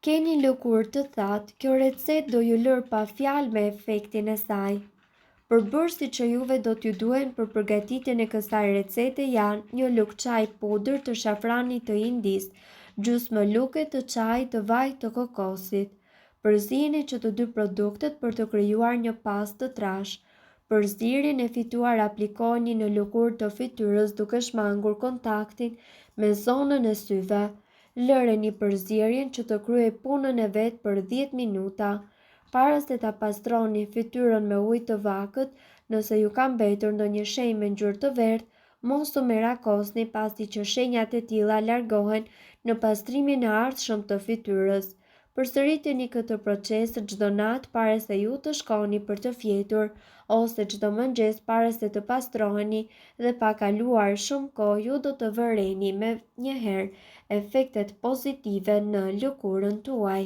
Keni lëkurë të thatë, kjo recet do ju lërë pa fjalë me efektin e saj. Përbërësit që juve do t'ju duhen për përgatitjen e kësaj recete janë një lugë çaj pudër të shafranit të indis, gjysmë luke të çaj të vaj të kokosit. Përzini që të dy produktet për të krijuar një pastë të trash. Përzirin e fituar aplikoni në lëkurë të fytyrës duke shmangur kontaktin me zonën e syve. Lëreni përzierjen që të kryej punën e vet për 10 minuta. Para se ta pastroni fytyrën me ujë të vakët, nëse ju ka mbetur ndonjë shenjë me ngjyrë të verdhë, mos u merakosni pasi që shenjat e tilla largohen në pastrimin e ardhshëm të fytyrës. Përsëriteni këtë proces çdo natë para se ju të shkoni për të fjetur, ose çdo mëngjes para se të pastroheni, dhe pa kaluar shumë kohë ju do të vëreni me njëherë efektet pozitive në lëkurën tuaj.